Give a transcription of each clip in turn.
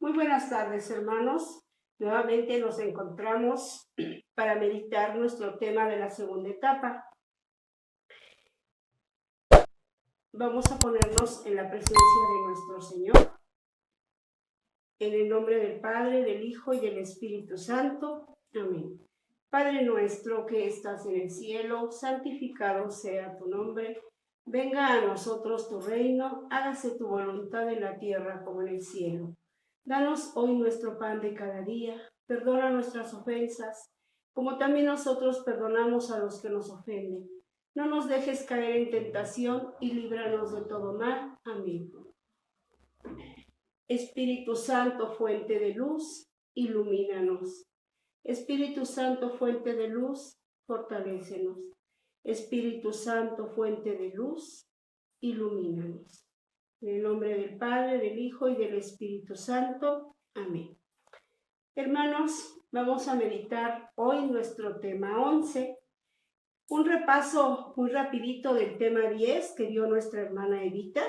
Muy buenas tardes, hermanos. Nuevamente nos encontramos para meditar nuestro tema de la segunda etapa. Vamos a ponernos en la presencia de nuestro Señor. En el nombre del Padre, del Hijo y del Espíritu Santo. Amén. Padre nuestro que estás en el cielo, santificado sea tu nombre. Venga a nosotros tu reino, hágase tu voluntad en la tierra como en el cielo. Danos hoy nuestro pan de cada día, perdona nuestras ofensas, como también nosotros perdonamos a los que nos ofenden. No nos dejes caer en tentación y líbranos de todo mal. Amén. Espíritu Santo, fuente de luz, ilumínanos. Espíritu Santo, fuente de luz, fortalécenos. Espíritu Santo, fuente de luz, ilumínanos. En el nombre del Padre, del Hijo y del Espíritu Santo. Amén. Hermanos, vamos a meditar hoy nuestro tema 11. Un repaso muy rapidito del tema 10 que dio nuestra hermana Evita.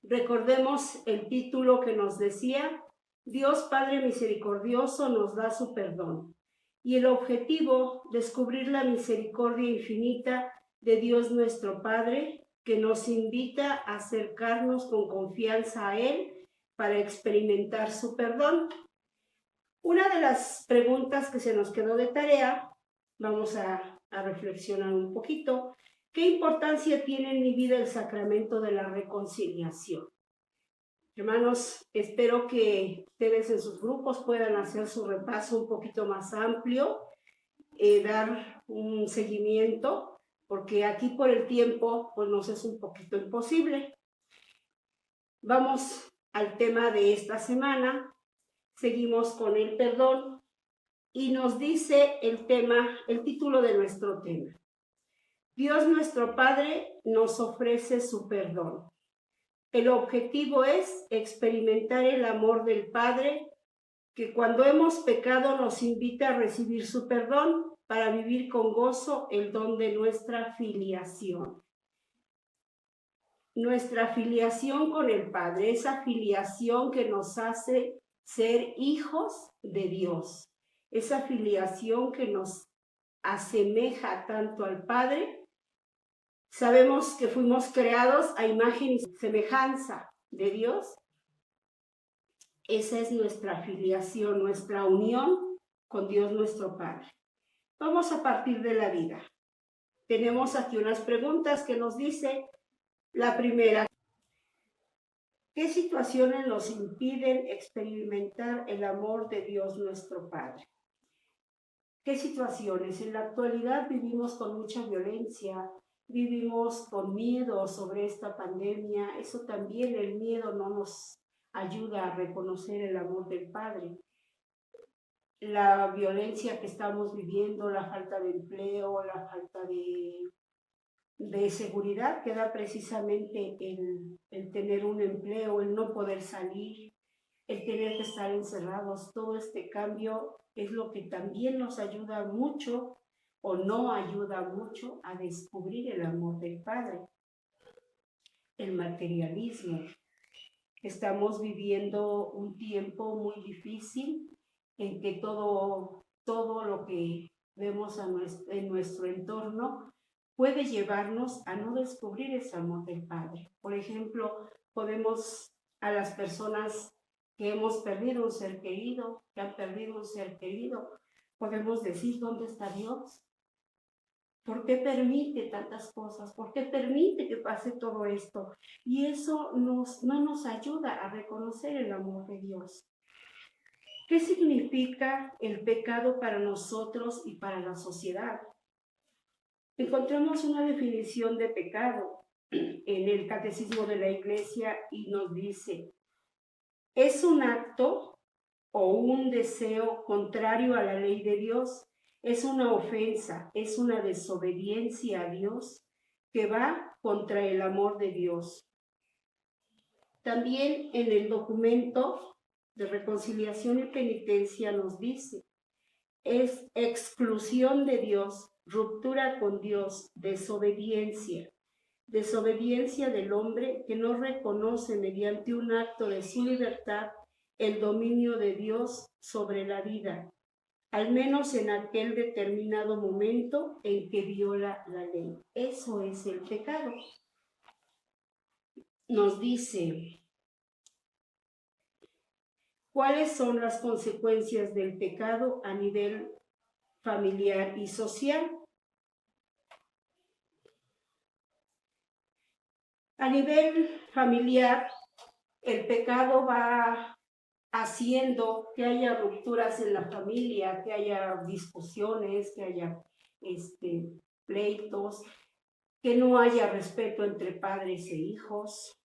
Recordemos el título que nos decía: Dios Padre Misericordioso nos da su perdón. Y el objetivo, descubrir la misericordia infinita de Dios nuestro Padre, que nos invita a acercarnos con confianza a Él para experimentar su perdón. Una de las preguntas que se nos quedó de tarea, vamos a reflexionar un poquito. ¿Qué importancia tiene en mi vida el sacramento de la reconciliación? Hermanos, espero que ustedes en sus grupos puedan hacer su repaso un poquito más amplio, dar un seguimiento, porque aquí por el tiempo pues nos es un poquito imposible. Vamos al tema de esta semana, seguimos con el perdón y nos dice el título de nuestro tema: Dios nuestro Padre nos ofrece su perdón. El objetivo es experimentar el amor del Padre, que cuando hemos pecado nos invita a recibir su perdón para vivir con gozo el don de nuestra filiación. Nuestra filiación con el Padre, esa filiación que nos hace ser hijos de Dios, esa filiación que nos asemeja tanto al Padre. Sabemos que fuimos creados a imagen y semejanza de Dios. Esa es nuestra filiación, nuestra unión con Dios nuestro Padre. Vamos a partir de la vida. Tenemos aquí unas preguntas que nos dice la primera: ¿qué situaciones nos impiden experimentar el amor de Dios nuestro Padre? ¿Qué situaciones? En la actualidad vivimos con mucha violencia, vivimos con miedo sobre esta pandemia. Eso también, el miedo no nos ayuda a reconocer el amor del Padre. La violencia que estamos viviendo, la falta de empleo, la falta de seguridad que da precisamente el tener un empleo, el no poder salir, el tener que estar encerrados. Todo este cambio es lo que también nos ayuda mucho o no ayuda mucho a descubrir el amor del Padre. El materialismo. Estamos viviendo un tiempo muy difícil en que todo lo que vemos en nuestro entorno puede llevarnos a no descubrir ese amor del Padre. Por ejemplo, podemos a las personas que hemos perdido un ser querido, que han perdido un ser querido, podemos decir: ¿dónde está Dios? ¿Por qué permite tantas cosas? ¿Por qué permite que pase todo esto? Y eso no nos ayuda a reconocer el amor de Dios. ¿Qué significa el pecado para nosotros y para la sociedad? Encontramos una definición de pecado en el Catecismo de la Iglesia y nos dice: es un acto o un deseo contrario a la ley de Dios, es una ofensa, es una desobediencia a Dios que va contra el amor de Dios. También en el documento de reconciliación y penitencia nos dice: es exclusión de Dios, ruptura con Dios, desobediencia del hombre que no reconoce mediante un acto de su libertad el dominio de Dios sobre la vida, al menos en aquel determinado momento en que viola la ley. Eso es el pecado. Nos dice, ¿cuáles son las consecuencias del pecado a nivel familiar y social? A nivel familiar, el pecado va haciendo que haya rupturas en la familia, que haya discusiones, que haya pleitos, que no haya respeto entre padres e hijos,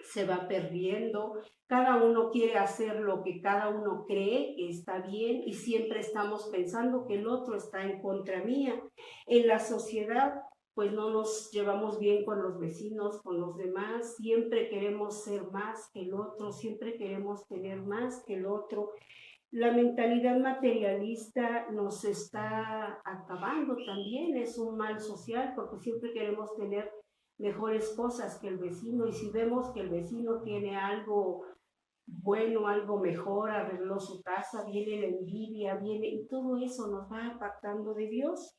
se va perdiendo, cada uno quiere hacer lo que cada uno cree que está bien y siempre estamos pensando que el otro está en contra mía. En la sociedad, pues no nos llevamos bien con los vecinos, con los demás, siempre queremos ser más que el otro, siempre queremos tener más que el otro. La mentalidad materialista nos está acabando también, es un mal social porque siempre queremos tener mejores cosas que el vecino y si vemos que el vecino tiene algo bueno, algo mejor, arregló su casa, viene la envidia, viene y todo eso nos va apartando de Dios.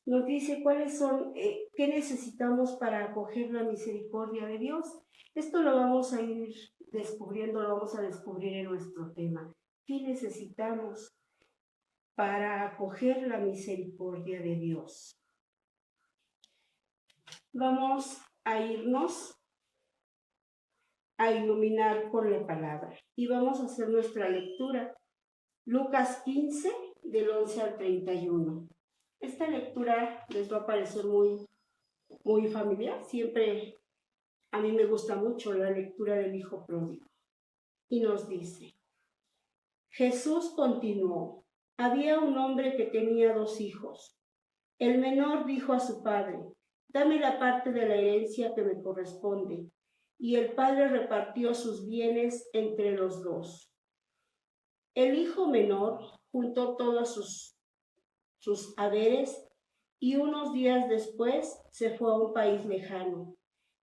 Nos dice cuáles son, qué necesitamos para acoger la misericordia de Dios. Esto lo vamos a ir descubriendo, lo vamos a descubrir en nuestro tema. ¿Qué necesitamos para acoger la misericordia de Dios? Vamos a irnos a iluminar con la palabra y vamos a hacer nuestra lectura. Lucas 15, del 11 al 31. Esta lectura les va a parecer muy familiar. Siempre a mí me gusta mucho la lectura del Hijo Pródigo. Y nos dice, Jesús continuó, había un hombre que tenía 2 hijos. El menor dijo a su padre, dame la parte de la herencia que me corresponde. Y el padre repartió sus bienes entre los 2. El hijo menor juntó todos sus haberes y unos días después se fue a un país lejano.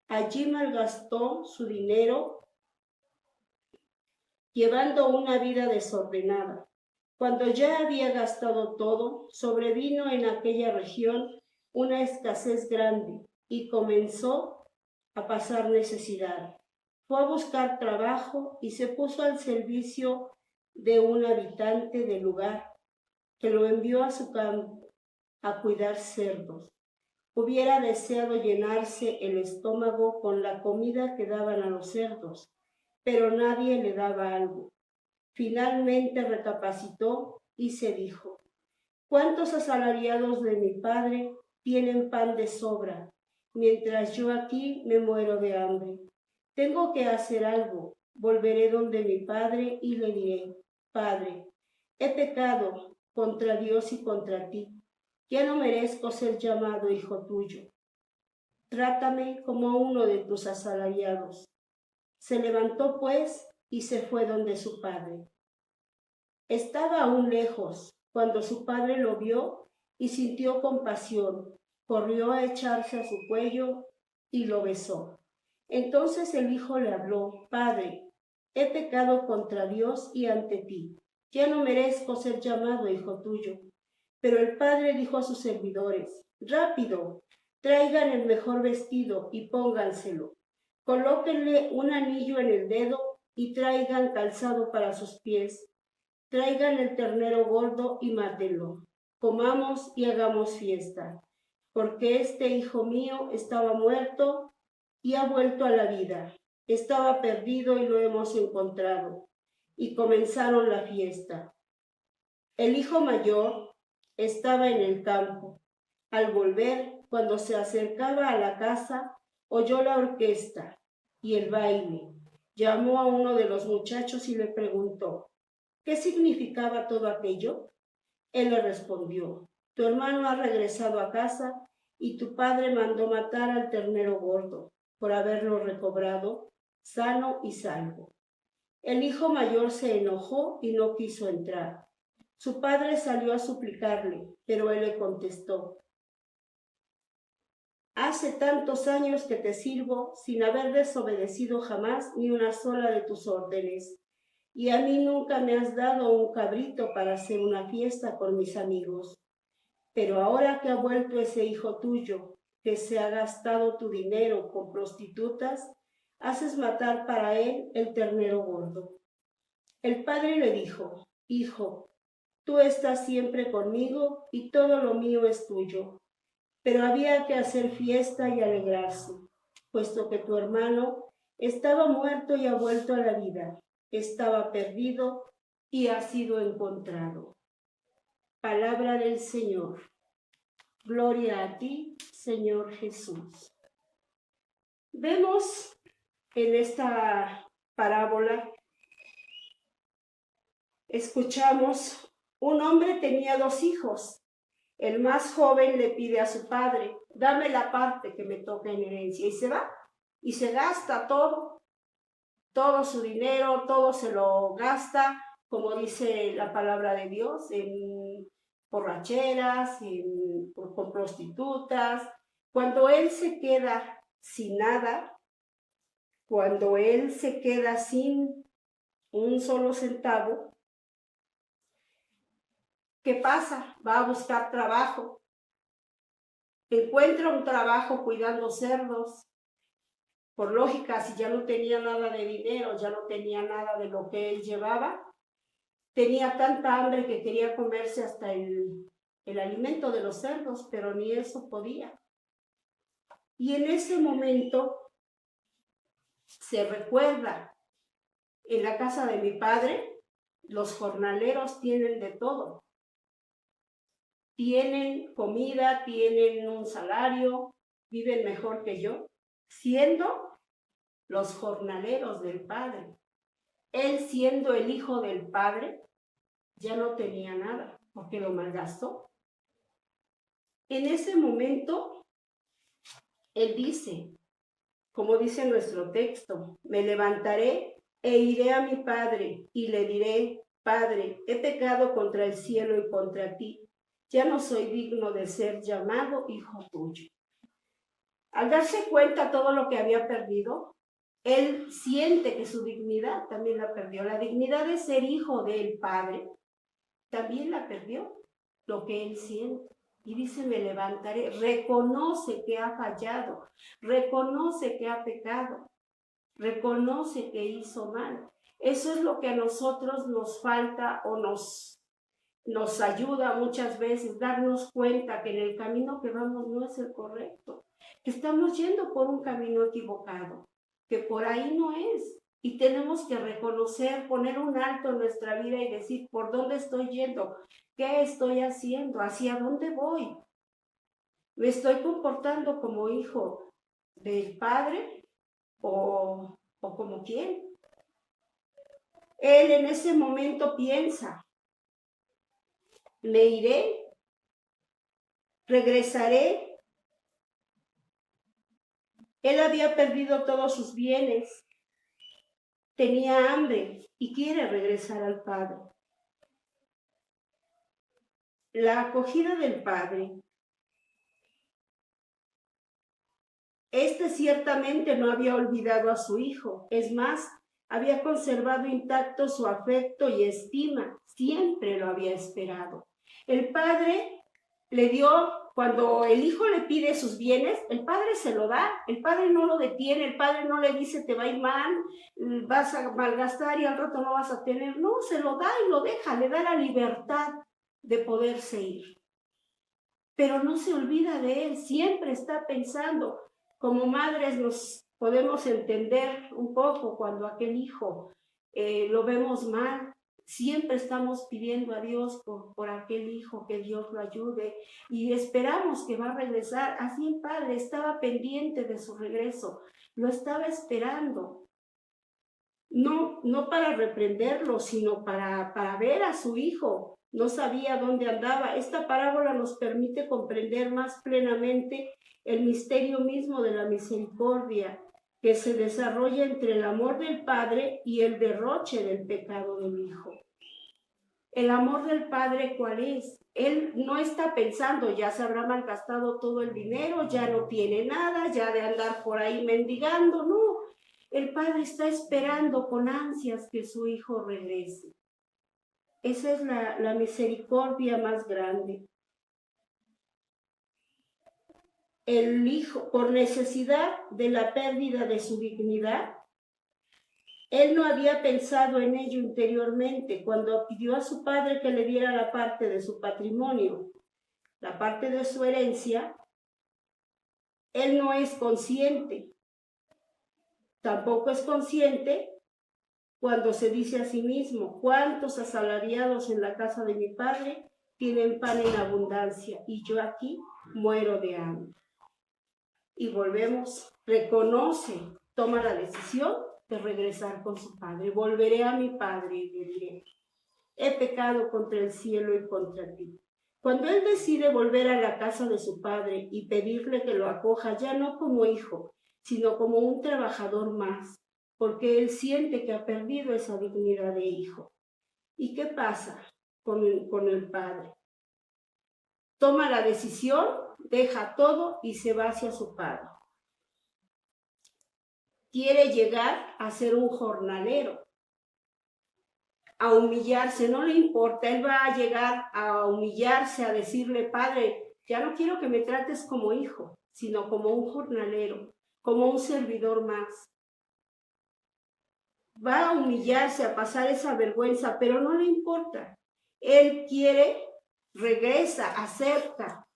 Allí malgastó su dinero llevando una vida desordenada. Cuando ya había gastado todo, sobrevino en aquella región una escasez grande y comenzó a pasar necesidad. Fue a buscar trabajo y se puso al servicio de un habitante del lugar que lo envió a su campo a cuidar cerdos. Hubiera deseado llenarse el estómago con la comida que daban a los cerdos, pero nadie le daba algo. Finalmente recapacitó y se dijo, ¿cuántos asalariados de mi padre tienen pan de sobra, mientras yo aquí me muero de hambre? Tengo que hacer algo. Volveré donde mi padre y le diré, Padre, he pecado contra Dios y contra ti. Ya no merezco ser llamado hijo tuyo. Trátame como uno de tus asalariados. Se levantó pues y se fue donde su padre. Estaba aún lejos cuando su padre lo vio y sintió compasión. Corrió a echarse a su cuello y lo besó. Entonces el hijo le habló, Padre, he pecado contra Dios y ante ti. Ya no merezco ser llamado hijo tuyo. Pero el padre dijo a sus servidores, rápido, traigan el mejor vestido y pónganselo. Colóquenle un anillo en el dedo y traigan calzado para sus pies. Traigan el ternero gordo y mátenlo. Comamos y hagamos fiesta, porque este hijo mío estaba muerto y ha vuelto a la vida. Estaba perdido y lo hemos encontrado. Y comenzaron la fiesta. El hijo mayor estaba en el campo. Al volver, cuando se acercaba a la casa, oyó la orquesta y el baile. Llamó a uno de los muchachos y le preguntó, ¿qué significaba todo aquello? Él le respondió, tu hermano ha regresado a casa y tu padre mandó matar al ternero gordo por haberlo recobrado sano y salvo. El hijo mayor se enojó y no quiso entrar. Su padre salió a suplicarle, pero él le contestó, hace tantos años que te sirvo sin haber desobedecido jamás ni una sola de tus órdenes. y a mí nunca me has dado un cabrito para hacer una fiesta con mis amigos. Pero ahora que ha vuelto ese hijo tuyo, que se ha gastado tu dinero con prostitutas, haces matar para él el ternero gordo. El padre le dijo: Hijo, tú estás siempre conmigo y todo lo mío es tuyo. Pero había que hacer fiesta y alegrarse, puesto que tu hermano estaba muerto y ha vuelto a la vida, estaba perdido y ha sido encontrado. Palabra del Señor. Gloria a ti, Señor Jesús. Vemos en esta parábola, escuchamos, un hombre tenía 2 hijos. El más joven le pide a su padre: dame la parte que me toca en herencia. Y se va y se gasta todo su dinero, todo se lo gasta, como dice la palabra de Dios, en borracheras, con prostitutas. Cuando él se queda sin nada, cuando él se queda sin un solo centavo, ¿qué pasa? Va a buscar trabajo. Encuentra un trabajo cuidando cerdos. Por lógica, si ya no tenía nada de dinero, ya no tenía nada de lo que él llevaba, tenía tanta hambre que quería comerse hasta el alimento de los cerdos, pero ni eso podía. Y en ese momento se recuerda: en la casa de mi padre, los jornaleros tienen de todo. Tienen comida, tienen un salario, viven mejor que yo, siendo los jornaleros del padre. Él, siendo el hijo del padre, ya no tenía nada porque lo malgastó. En ese momento, él dice, como dice nuestro texto: me levantaré e iré a mi padre y le diré: Padre, he pecado contra el cielo y contra ti. Ya no soy digno de ser llamado hijo tuyo. Al darse cuenta todo lo que había perdido, él siente que su dignidad también la perdió. La dignidad de ser hijo del Padre también la perdió, lo que él siente. Y dice: me levantaré. Reconoce que ha fallado, reconoce que ha pecado, reconoce que hizo mal. Eso es lo que a nosotros nos falta o nos ayuda muchas veces, darnos cuenta que en el camino que vamos no es el correcto, que estamos yendo por un camino equivocado, que por ahí no es. Y tenemos que reconocer, poner un alto en nuestra vida y decir: ¿por dónde estoy yendo? ¿Qué estoy haciendo? ¿Hacia dónde voy? ¿Me estoy comportando como hijo del Padre o como quién? Él en ese momento piensa: me iré, regresaré. Él había perdido todos sus bienes, tenía hambre y quiere regresar al Padre. La acogida del Padre. Este ciertamente no había olvidado a su hijo, es más, había conservado intacto su afecto y estima, siempre lo había esperado. El Padre le dio, cuando el hijo le pide sus bienes, el padre se lo da, el padre no lo detiene, el padre no le dice: te va a ir mal, vas a malgastar y al rato no vas a tener. No, se lo da y lo deja, le da la libertad de poderse ir. Pero no se olvida de él, siempre está pensando. Como madres nos podemos entender un poco cuando aquel hijo lo vemos mal. Siempre estamos pidiendo a Dios por aquel hijo, que Dios lo ayude, y esperamos que va a regresar. Así el padre estaba pendiente de su regreso, lo estaba esperando. No para reprenderlo, sino para ver a su hijo. No sabía dónde andaba. Esta parábola nos permite comprender más plenamente el misterio mismo de la misericordia que se desarrolla entre el amor del Padre y el derroche del pecado del Hijo. El amor del Padre, ¿cuál es? Él no está pensando: ya se habrá malgastado todo el dinero, ya no tiene nada, ya de andar por ahí mendigando. No, El padre está esperando con ansias que su hijo regrese. Esa es la misericordia más grande. El hijo, por necesidad de la pérdida de su dignidad, él no había pensado en ello interiormente cuando pidió a su padre que le diera la parte de su patrimonio, la parte de su herencia. Él no es consciente, tampoco es consciente cuando se dice a sí mismo: ¿cuántos asalariados en la casa de mi padre tienen pan en abundancia y yo aquí muero de hambre? Y volvemos, reconoce, toma la decisión de regresar con su padre. Volveré a mi padre y le diré: he pecado contra el cielo y contra ti. Cuando él decide volver a la casa de su padre y pedirle que lo acoja ya no como hijo, sino como un trabajador más, porque él siente que ha perdido esa dignidad de hijo. ¿Y qué pasa con el padre? Toma la decisión, deja todo y se va hacia su padre. Quiere llegar a ser un jornalero, a humillarse, no le importa, él va a llegar a humillarse, a decirle: padre, ya no quiero que me trates como hijo, sino como un jornalero, como un servidor más. Va a humillarse, a pasar esa vergüenza, pero no le importa. Él quiere, regresa, acepta: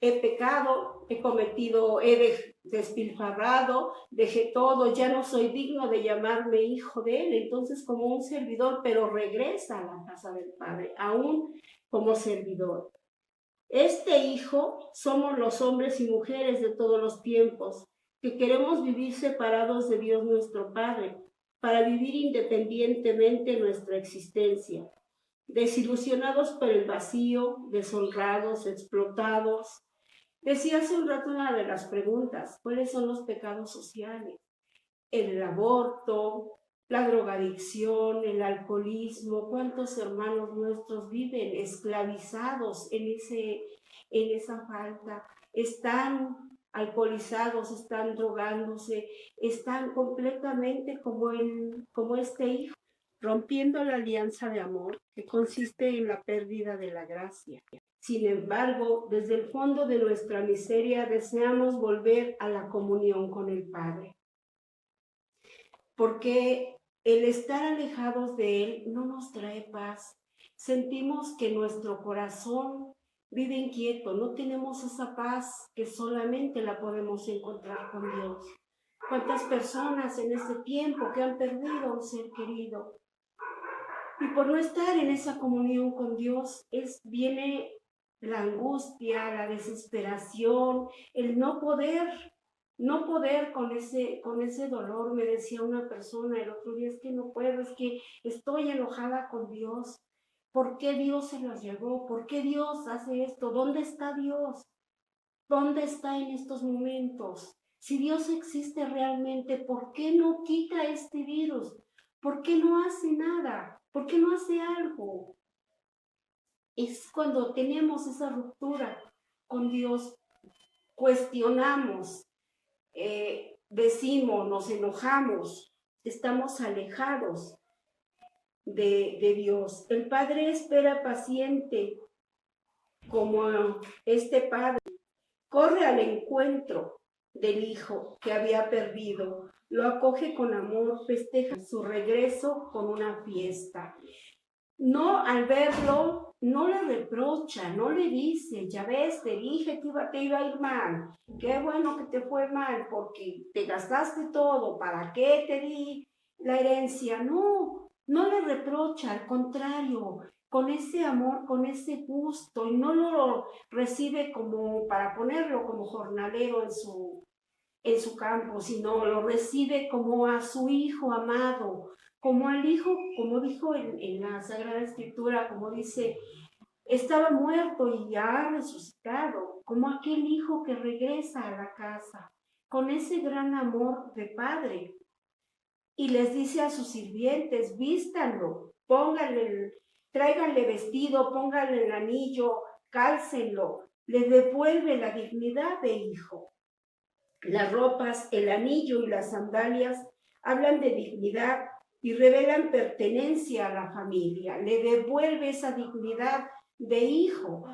he pecado, he cometido, he despilfarrado, dejé todo, ya no soy digno de llamarme hijo de él. Entonces, como un servidor, pero regresa a la casa del Padre, aún como servidor. Este hijo somos los hombres y mujeres de todos los tiempos, que queremos vivir separados de Dios nuestro Padre, para vivir independientemente nuestra existencia, desilusionados por el vacío, deshonrados, explotados. Decía hace un rato una de las preguntas: ¿cuáles son los pecados sociales? El aborto, la drogadicción, el alcoholismo. ¿Cuántos hermanos nuestros viven esclavizados en esa falta? Están alcoholizados, están drogándose, están completamente como este hijo, rompiendo la alianza de amor que consiste en la pérdida de la gracia. Sin embargo, desde el fondo de nuestra miseria deseamos volver a la comunión con el Padre, porque el estar alejados de Él no nos trae paz. Sentimos que nuestro corazón vive inquieto, no tenemos esa paz que solamente la podemos encontrar con Dios. ¿Cuántas personas en este tiempo que han perdido a un ser querido? Y por no estar en esa comunión con Dios, viene la angustia, la desesperación, el no poder con ese dolor. Me decía una persona el otro día: es que no puedo, es que estoy enojada con Dios. ¿Por qué Dios se los llevó? ¿Por qué Dios hace esto? ¿Dónde está Dios? ¿Dónde está en estos momentos? Si Dios existe realmente, ¿por qué no quita este virus? ¿Por qué no hace nada? ¿Por qué no hace algo? Es cuando tenemos esa ruptura con Dios, cuestionamos, decimos, nos enojamos, estamos alejados de Dios. El Padre espera paciente, como este Padre corre al encuentro del hijo que había perdido, lo acoge con amor, festeja su regreso con una fiesta. No, al verlo, no le reprocha, no le dice: ya ves, te dije que te iba a ir mal, qué bueno que te fue mal porque te gastaste todo, ¿para qué te di la herencia? No, no le reprocha, al contrario, con ese amor, con ese gusto, y no lo recibe como para ponerlo como jornalero en su campo, sino lo recibe como a su hijo amado, como al hijo, como dijo en la Sagrada Escritura, como dice: estaba muerto y ya ha resucitado, como aquel hijo que regresa a la casa, con ese gran amor de padre. Y les dice a sus sirvientes: vístanlo, tráiganle vestido, pónganle el anillo, cálcenlo. Le devuelve la dignidad de hijo. Las ropas, el anillo y las sandalias hablan de dignidad y revelan pertenencia a la familia. Le devuelve esa dignidad de hijo.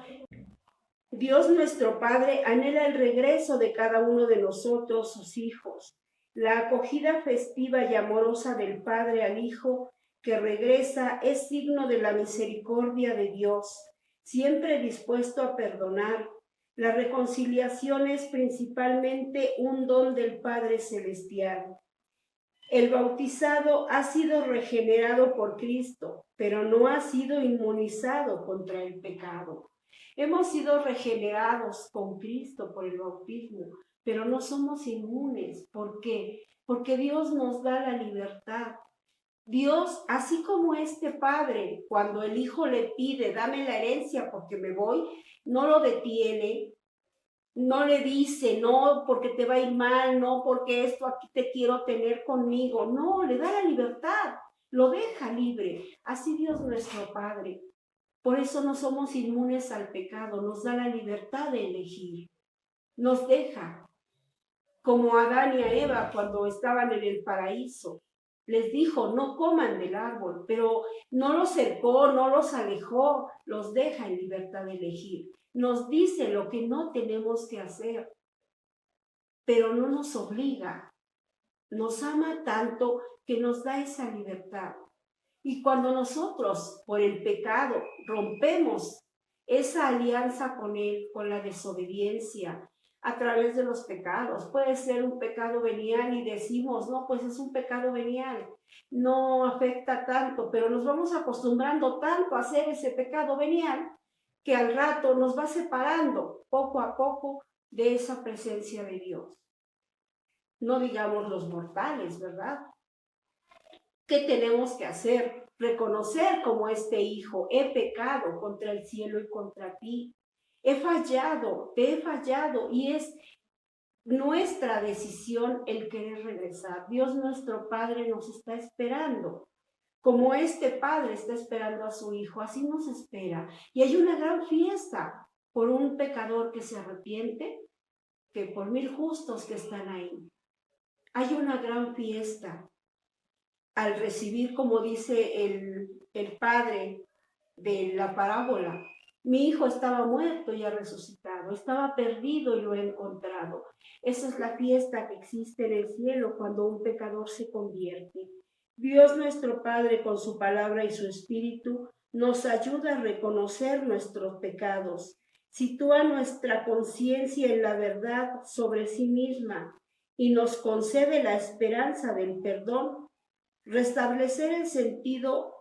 Dios nuestro Padre anhela el regreso de cada uno de nosotros, sus hijos. La acogida festiva y amorosa del Padre al Hijo que regresa es signo de la misericordia de Dios, siempre dispuesto a perdonar. La reconciliación es principalmente un don del Padre Celestial. El bautizado ha sido regenerado por Cristo, pero no ha sido inmunizado contra el pecado. Hemos sido regenerados con Cristo por el bautismo, pero no somos inmunes. ¿Por qué? Porque Dios nos da la libertad. Dios, así como este padre, cuando el hijo le pide, dame la herencia porque me voy, no lo detiene, no le dice, no porque te va a ir mal, no porque esto aquí te quiero tener conmigo, no, le da la libertad, lo deja libre. Así Dios nuestro Padre. Por eso no somos inmunes al pecado, nos da la libertad de elegir, nos deja, como a Adán y a Eva cuando estaban en el paraíso. Les dijo, no coman del árbol, pero no los cercó, no los alejó, los deja en libertad de elegir. Nos dice lo que no tenemos que hacer, pero no nos obliga. Nos ama tanto que nos da esa libertad. Y cuando nosotros, por el pecado, rompemos esa alianza con Él, con la desobediencia, a través de los pecados. Puede ser un pecado venial y decimos, no, pues es un pecado venial, no afecta tanto, pero nos vamos acostumbrando tanto a hacer ese pecado venial que al rato nos va separando poco a poco de esa presencia de Dios. No digamos los mortales, ¿verdad? ¿Qué tenemos que hacer? Reconocer como este hijo, he pecado contra el cielo y contra ti. He fallado, te he fallado y es nuestra decisión el querer regresar. Dios nuestro Padre nos está esperando. Como este padre está esperando a su hijo, así nos espera. Y hay una gran fiesta por un pecador que se arrepiente, que por 1000 justos que están ahí. Hay una gran fiesta al recibir, como dice el padre de la parábola, mi hijo estaba muerto y ha resucitado, estaba perdido y lo he encontrado. Esa es la fiesta que existe en el cielo cuando un pecador se convierte. Dios nuestro Padre, con su palabra y su espíritu, nos ayuda a reconocer nuestros pecados, sitúa nuestra conciencia en la verdad sobre sí misma y nos concede la esperanza del perdón. Restablecer el sentido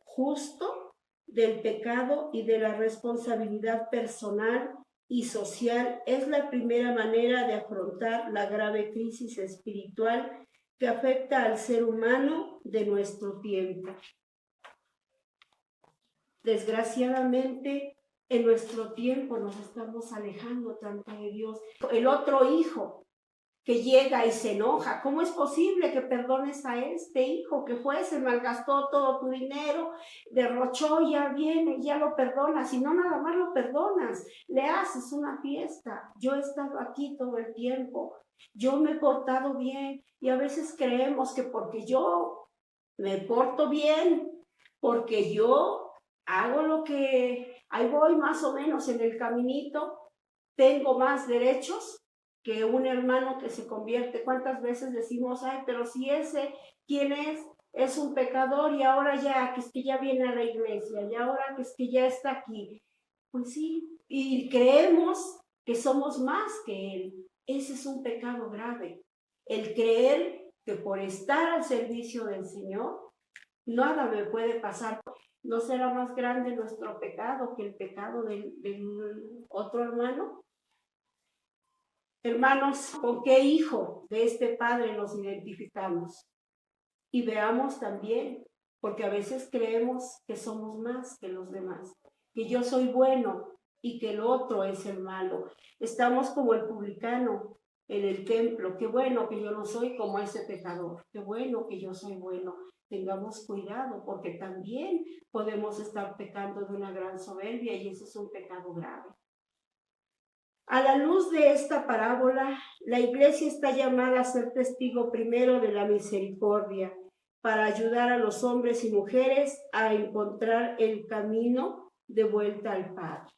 justo del pecado y de la responsabilidad personal y social es la primera manera de afrontar la grave crisis espiritual que afecta al ser humano de nuestro tiempo. Desgraciadamente, en nuestro tiempo nos estamos alejando tanto de Dios. El otro hijo que llega y se enoja. ¿Cómo es posible que perdones a este hijo que fue, se malgastó todo tu dinero, derrochó, ya viene, ya lo perdonas? Y no nada más lo perdonas, le haces una fiesta. Yo he estado aquí todo el tiempo, yo me he portado bien y a veces creemos que porque yo me porto bien, porque yo hago lo que, ahí voy más o menos en el caminito, tengo más derechos que un hermano que se convierte. ¿Cuántas veces decimos, ay, pero si ese, ¿quién es? Es un pecador y ahora ya, que es que ya viene a la iglesia, y ahora que es que ya está aquí. Pues sí, y creemos que somos más que él. Ese es un pecado grave. El creer que por estar al servicio del Señor, nada me puede pasar. ¿No será más grande nuestro pecado que el pecado del otro hermano? Hermanos, ¿con qué hijo de este Padre nos identificamos? Y veamos también, porque a veces creemos que somos más que los demás, que yo soy bueno y que el otro es el malo. Estamos como el publicano en el templo. Qué bueno que yo no soy como ese pecador, qué bueno que yo soy bueno. Tengamos cuidado, porque también podemos estar pecando de una gran soberbia y ese es un pecado grave. A la luz de esta parábola, la Iglesia está llamada a ser testigo primero de la misericordia, para ayudar a los hombres y mujeres a encontrar el camino de vuelta al Padre.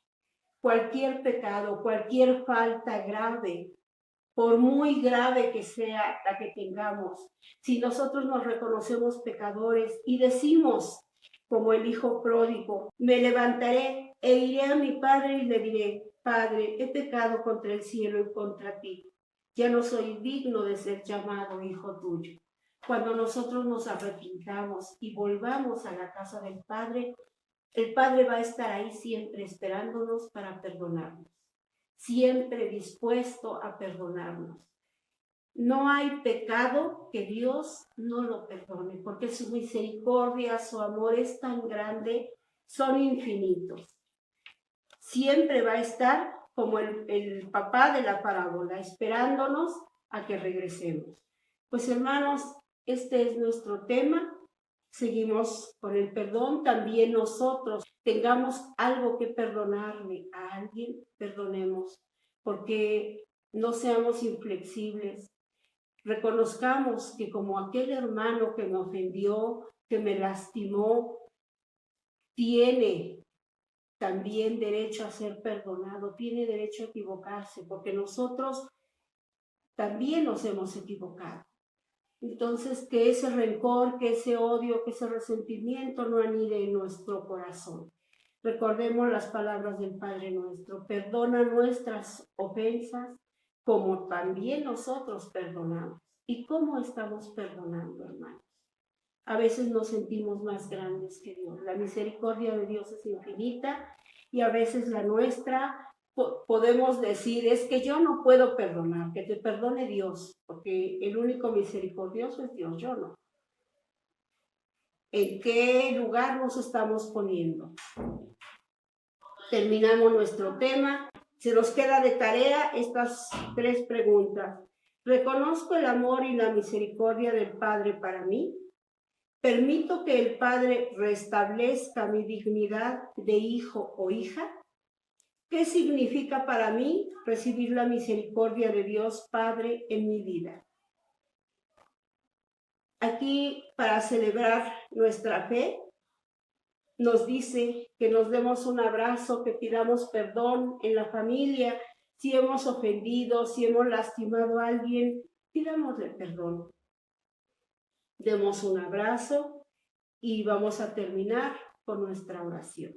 Cualquier pecado, cualquier falta grave, por muy grave que sea la que tengamos, si nosotros nos reconocemos pecadores y decimos, como el hijo pródigo, me levantaré e iré a mi padre y le diré, Padre, he pecado contra el cielo y contra ti. Ya no soy digno de ser llamado hijo tuyo. Cuando nosotros nos arrepintamos y volvamos a la casa del Padre, el Padre va a estar ahí siempre esperándonos para perdonarnos, siempre dispuesto a perdonarnos. No hay pecado que Dios no lo perdone, porque su misericordia, su amor es tan grande, son infinitos. Siempre va a estar como el papá de la parábola, esperándonos a que regresemos. Pues hermanos, este es nuestro tema. Seguimos con el perdón. También nosotros tengamos algo que perdonarle a alguien, perdonemos, porque no seamos inflexibles. Reconozcamos que como aquel hermano que me ofendió, que me lastimó, tiene también derecho a ser perdonado, tiene derecho a equivocarse, porque nosotros también nos hemos equivocado. Entonces, que ese rencor, que ese odio, que ese resentimiento no anide en nuestro corazón. Recordemos las palabras del Padre nuestro: perdona nuestras ofensas como también nosotros perdonamos. ¿Y cómo estamos perdonando, hermanos? A veces nos sentimos más grandes que Dios. La misericordia de Dios es infinita y a veces la nuestra podemos decir, es que yo no puedo perdonar, que te perdone Dios, porque el único misericordioso es Dios, yo no. ¿En qué lugar nos estamos poniendo? Terminamos nuestro tema. Se nos queda de tarea estas 3 preguntas. ¿Reconozco el amor y la misericordia del Padre para mí? ¿Permito que el Padre restablezca mi dignidad de hijo o hija? ¿Qué significa para mí recibir la misericordia de Dios Padre en mi vida? Aquí, para celebrar nuestra fe, nos dice que nos demos un abrazo, que pidamos perdón en la familia. Si hemos ofendido, si hemos lastimado a alguien, pidámosle perdón. Demos un abrazo y vamos a terminar con nuestra oración.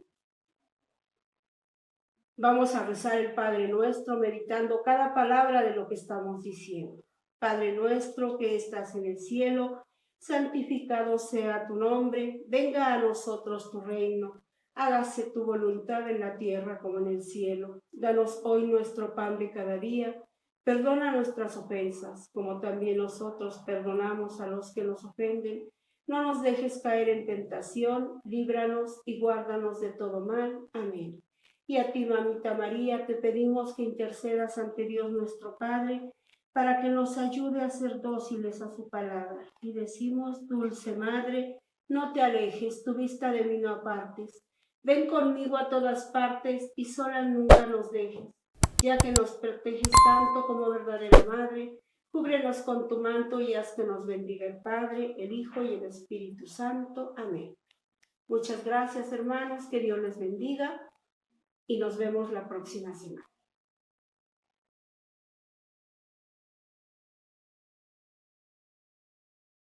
Vamos a rezar el Padre Nuestro meditando cada palabra de lo que estamos diciendo. Padre nuestro que estás en el cielo, santificado sea tu nombre, venga a nosotros tu reino, hágase tu voluntad en la tierra como en el cielo. Danos hoy nuestro pan de cada día, perdona nuestras ofensas, como también nosotros perdonamos a los que nos ofenden. No nos dejes caer en tentación, líbranos y guárdanos de todo mal. Amén. Y a ti, mamita María, te pedimos que intercedas ante Dios nuestro Padre, para que nos ayude a ser dóciles a su palabra. Y decimos, dulce Madre, no te alejes, tu vista de mí no apartes. Ven conmigo a todas partes y sola nunca nos dejes. Ya que nos proteges tanto como verdadera Madre, cúbrenos con tu manto y haz que nos bendiga el Padre, el Hijo y el Espíritu Santo. Amén. Muchas gracias, hermanos, que Dios les bendiga y nos vemos la próxima semana.